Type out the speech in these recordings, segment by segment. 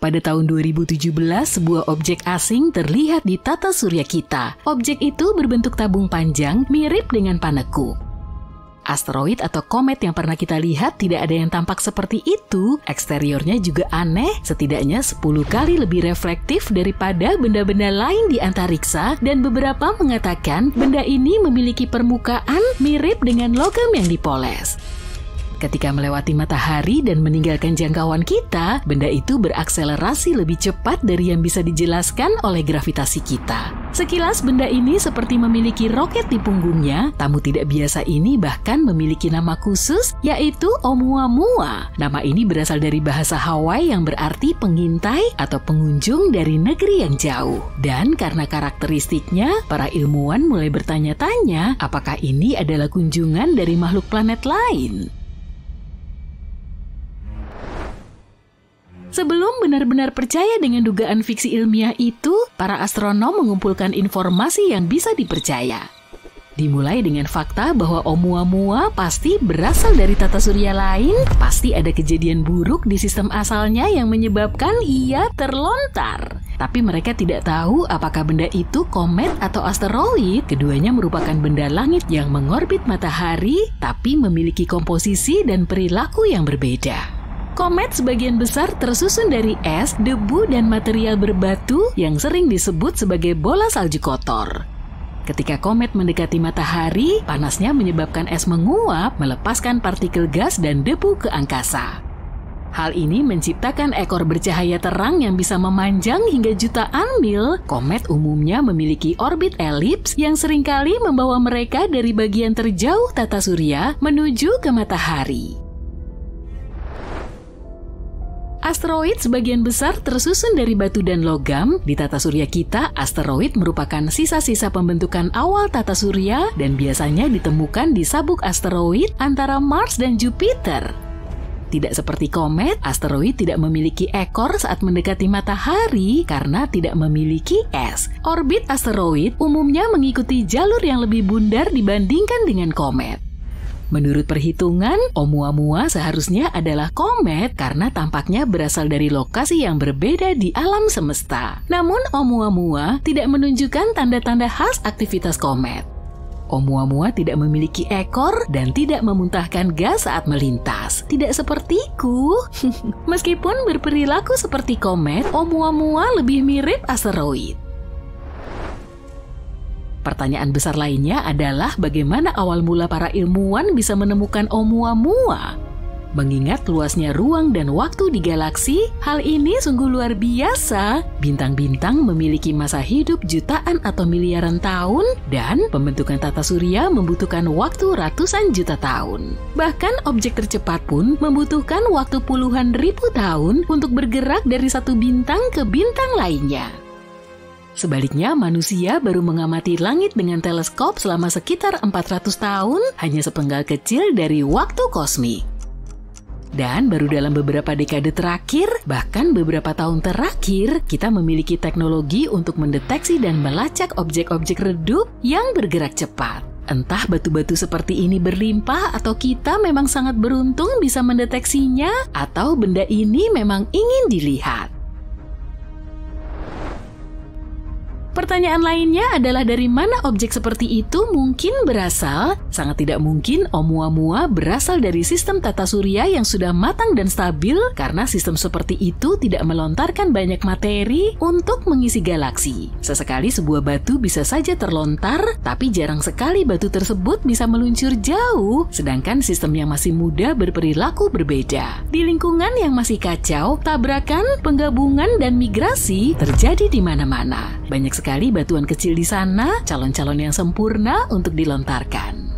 Pada tahun 2017, sebuah objek asing terlihat di tata surya kita. Objek itu berbentuk tabung panjang mirip dengan paneku. Asteroid atau komet yang pernah kita lihat tidak ada yang tampak seperti itu. Eksteriornya juga aneh, setidaknya 10 kali lebih reflektif daripada benda-benda lain di antariksa, dan beberapa mengatakan benda ini memiliki permukaan mirip dengan logam yang dipoles. Ketika melewati matahari dan meninggalkan jangkauan kita, benda itu berakselerasi lebih cepat dari yang bisa dijelaskan oleh gravitasi kita. Sekilas benda ini seperti memiliki roket di punggungnya. Tamu tidak biasa ini bahkan memiliki nama khusus, yaitu Oumuamua. Nama ini berasal dari bahasa Hawaii yang berarti pengintai atau pengunjung dari negeri yang jauh. Dan karena karakteristiknya, para ilmuwan mulai bertanya-tanya apakah ini adalah kunjungan dari makhluk planet lain. Sebelum benar-benar percaya dengan dugaan fiksi ilmiah itu, para astronom mengumpulkan informasi yang bisa dipercaya. Dimulai dengan fakta bahwa Oumuamua pasti berasal dari tata surya lain, pasti ada kejadian buruk di sistem asalnya yang menyebabkan ia terlontar. Tapi mereka tidak tahu apakah benda itu komet atau asteroid. Keduanya merupakan benda langit yang mengorbit matahari, tapi memiliki komposisi dan perilaku yang berbeda. Komet sebagian besar tersusun dari es, debu, dan material berbatu yang sering disebut sebagai bola salju kotor. Ketika komet mendekati matahari, panasnya menyebabkan es menguap, melepaskan partikel gas dan debu ke angkasa. Hal ini menciptakan ekor bercahaya terang yang bisa memanjang hingga jutaan mil. Komet umumnya memiliki orbit elips yang seringkali membawa mereka dari bagian terjauh tata surya menuju ke matahari. Asteroid sebagian besar tersusun dari batu dan logam. Di tata surya kita, asteroid merupakan sisa-sisa pembentukan awal tata surya dan biasanya ditemukan di sabuk asteroid antara Mars dan Jupiter. Tidak seperti komet, asteroid tidak memiliki ekor saat mendekati matahari karena tidak memiliki es. Orbit asteroid umumnya mengikuti jalur yang lebih bundar dibandingkan dengan komet. Menurut perhitungan, Oumuamua seharusnya adalah komet karena tampaknya berasal dari lokasi yang berbeda di alam semesta. Namun Oumuamua tidak menunjukkan tanda-tanda khas aktivitas komet. Oumuamua tidak memiliki ekor dan tidak memuntahkan gas saat melintas. Tidak sepertiku. Meskipun berperilaku seperti komet, Oumuamua lebih mirip asteroid. Pertanyaan besar lainnya adalah bagaimana awal mula para ilmuwan bisa menemukan Oumuamua. Mengingat luasnya ruang dan waktu di galaksi, hal ini sungguh luar biasa. Bintang-bintang memiliki masa hidup jutaan atau miliaran tahun, dan pembentukan tata surya membutuhkan waktu ratusan juta tahun. Bahkan objek tercepat pun membutuhkan waktu puluhan ribu tahun untuk bergerak dari satu bintang ke bintang lainnya. Sebaliknya, manusia baru mengamati langit dengan teleskop selama sekitar 400 tahun, hanya sepenggal kecil dari waktu kosmik. Dan baru dalam beberapa dekade terakhir, bahkan beberapa tahun terakhir, kita memiliki teknologi untuk mendeteksi dan melacak objek-objek redup yang bergerak cepat. Entah batu-batu seperti ini berlimpah atau kita memang sangat beruntung bisa mendeteksinya, atau benda ini memang ingin dilihat. Pertanyaan lainnya adalah dari mana objek seperti itu mungkin berasal? Sangat tidak mungkin Oumuamua berasal dari sistem tata surya yang sudah matang dan stabil, karena sistem seperti itu tidak melontarkan banyak materi untuk mengisi galaksi. Sesekali sebuah batu bisa saja terlontar, tapi jarang sekali batu tersebut bisa meluncur jauh, sedangkan sistem yang masih muda berperilaku berbeda. Di lingkungan yang masih kacau, tabrakan, penggabungan, dan migrasi terjadi di mana-mana. Banyak sekali batuan kecil di sana, calon-calon yang sempurna untuk dilontarkan.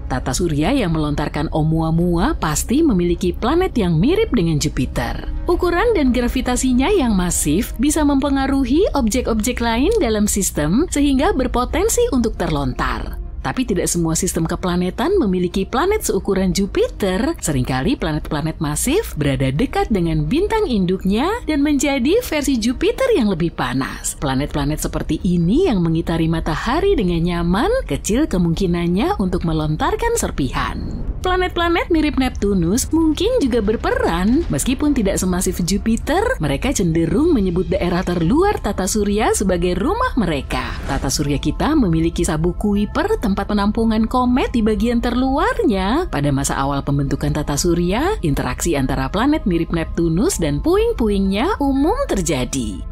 Tata surya yang melontarkan Oumuamua pasti memiliki planet yang mirip dengan Jupiter. Ukuran dan gravitasinya yang masif bisa mempengaruhi objek-objek lain dalam sistem sehingga berpotensi untuk terlontar. Tapi tidak semua sistem keplanetan memiliki planet seukuran Jupiter. Seringkali planet-planet masif berada dekat dengan bintang induknya dan menjadi versi Jupiter yang lebih panas. Planet-planet seperti ini yang mengitari matahari dengan nyaman, kecil kemungkinannya untuk melontarkan serpihan. Planet-planet mirip Neptunus mungkin juga berperan, meskipun tidak semasif Jupiter, mereka cenderung menyebut daerah terluar tata surya sebagai rumah mereka. Tata surya kita memiliki sabuk Kuiper, tempat penampungan komet di bagian terluarnya. Pada masa awal pembentukan tata surya, interaksi antara planet mirip Neptunus dan puing-puingnya umum terjadi.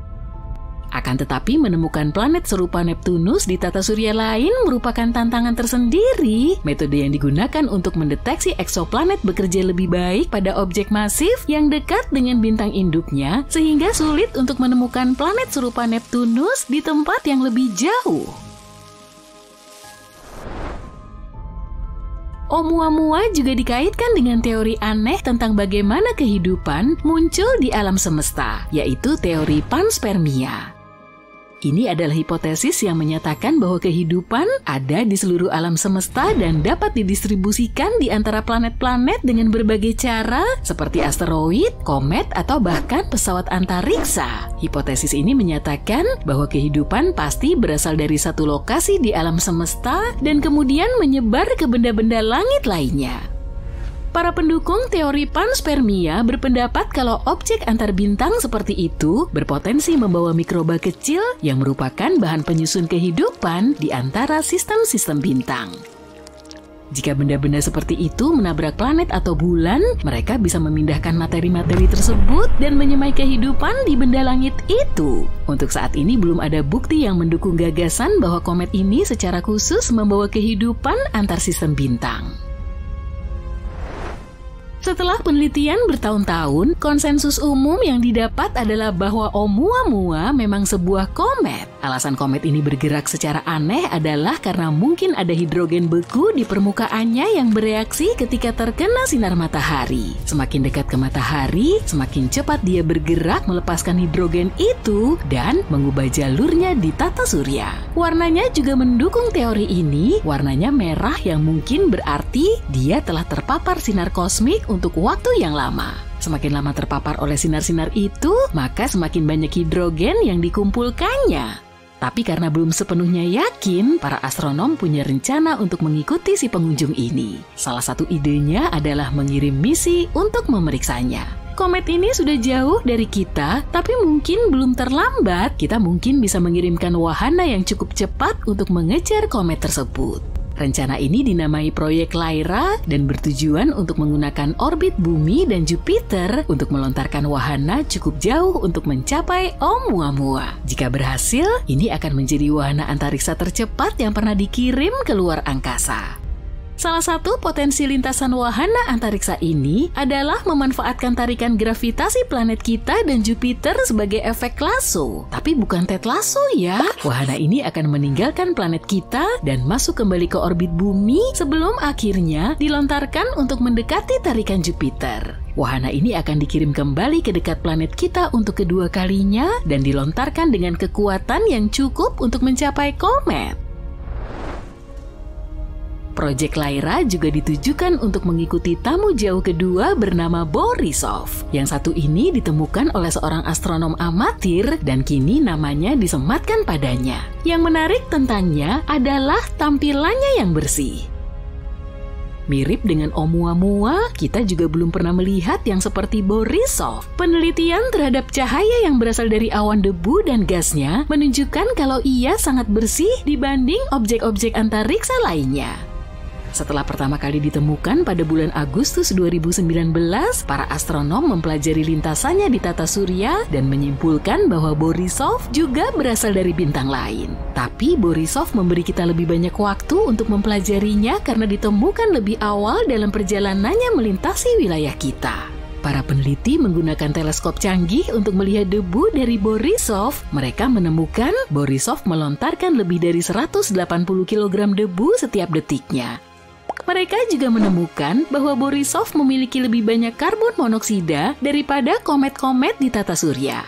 Akan tetapi menemukan planet serupa Neptunus di tata surya lain merupakan tantangan tersendiri. Metode yang digunakan untuk mendeteksi eksoplanet bekerja lebih baik pada objek masif yang dekat dengan bintang induknya, sehingga sulit untuk menemukan planet serupa Neptunus di tempat yang lebih jauh. Oumuamua juga dikaitkan dengan teori aneh tentang bagaimana kehidupan muncul di alam semesta, yaitu teori panspermia. Ini adalah hipotesis yang menyatakan bahwa kehidupan ada di seluruh alam semesta dan dapat didistribusikan di antara planet-planet dengan berbagai cara, seperti asteroid, komet, atau bahkan pesawat antariksa. Hipotesis ini menyatakan bahwa kehidupan pasti berasal dari satu lokasi di alam semesta dan kemudian menyebar ke benda-benda langit lainnya. Para pendukung teori panspermia berpendapat kalau objek antar bintang seperti itu berpotensi membawa mikroba kecil yang merupakan bahan penyusun kehidupan di antara sistem-sistem bintang. Jika benda-benda seperti itu menabrak planet atau bulan, mereka bisa memindahkan materi-materi tersebut dan menyemai kehidupan di benda langit itu. Untuk saat ini belum ada bukti yang mendukung gagasan bahwa komet ini secara khusus membawa kehidupan antar sistem bintang. Setelah penelitian bertahun-tahun, konsensus umum yang didapat adalah bahwa Oumuamua memang sebuah komet. Alasan komet ini bergerak secara aneh adalah karena mungkin ada hidrogen beku di permukaannya yang bereaksi ketika terkena sinar matahari. Semakin dekat ke matahari, semakin cepat dia bergerak melepaskan hidrogen itu dan mengubah jalurnya di tata surya. Warnanya juga mendukung teori ini, warnanya merah yang mungkin berarti dia telah terpapar sinar kosmik untuk waktu yang lama. Semakin lama terpapar oleh sinar-sinar itu, maka semakin banyak hidrogen yang dikumpulkannya. Tapi karena belum sepenuhnya yakin, para astronom punya rencana untuk mengikuti si pengunjung ini. Salah satu idenya adalah mengirim misi untuk memeriksanya. Komet ini sudah jauh dari kita, tapi mungkin belum terlambat. Kita mungkin bisa mengirimkan wahana yang cukup cepat untuk mengejar komet tersebut. Rencana ini dinamai Proyek Lyra dan bertujuan untuk menggunakan orbit Bumi dan Jupiter untuk melontarkan wahana cukup jauh untuk mencapai Oumuamua. Jika berhasil, ini akan menjadi wahana antariksa tercepat yang pernah dikirim ke luar angkasa. Salah satu potensi lintasan wahana antariksa ini adalah memanfaatkan tarikan gravitasi planet kita dan Jupiter sebagai efek lasso. Tapi bukan Ted Lasso ya. Wahana ini akan meninggalkan planet kita dan masuk kembali ke orbit Bumi sebelum akhirnya dilontarkan untuk mendekati tarikan Jupiter. Wahana ini akan dikirim kembali ke dekat planet kita untuk kedua kalinya dan dilontarkan dengan kekuatan yang cukup untuk mencapai komet. Proyek Lyra juga ditujukan untuk mengikuti tamu jauh kedua bernama Borisov. Yang satu ini ditemukan oleh seorang astronom amatir dan kini namanya disematkan padanya. Yang menarik tentangnya adalah tampilannya yang bersih. Mirip dengan Oumuamua, kita juga belum pernah melihat yang seperti Borisov. Penelitian terhadap cahaya yang berasal dari awan debu dan gasnya menunjukkan kalau ia sangat bersih dibanding objek-objek antariksa lainnya. Setelah pertama kali ditemukan pada bulan Agustus 2019, para astronom mempelajari lintasannya di tata surya dan menyimpulkan bahwa Borisov juga berasal dari bintang lain. Tapi Borisov memberi kita lebih banyak waktu untuk mempelajarinya karena ditemukan lebih awal dalam perjalanannya melintasi wilayah kita. Para peneliti menggunakan teleskop canggih untuk melihat debu dari Borisov. Mereka menemukan Borisov melontarkan lebih dari 180 kg debu setiap detiknya. Mereka juga menemukan bahwa Borisov memiliki lebih banyak karbon monoksida daripada komet-komet di tata surya.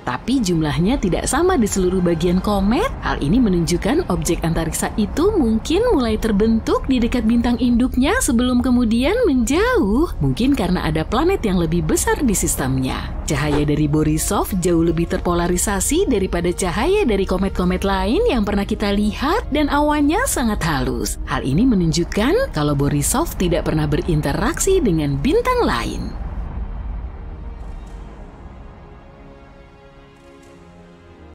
tapi jumlahnya tidak sama di seluruh bagian komet. Hal ini menunjukkan objek antariksa itu mungkin mulai terbentuk di dekat bintang induknya sebelum kemudian menjauh, mungkin karena ada planet yang lebih besar di sistemnya. Cahaya dari Borisov jauh lebih terpolarisasi daripada cahaya dari komet-komet lain yang pernah kita lihat, dan awannya sangat halus. Hal ini menunjukkan kalau Borisov tidak pernah berinteraksi dengan bintang lain.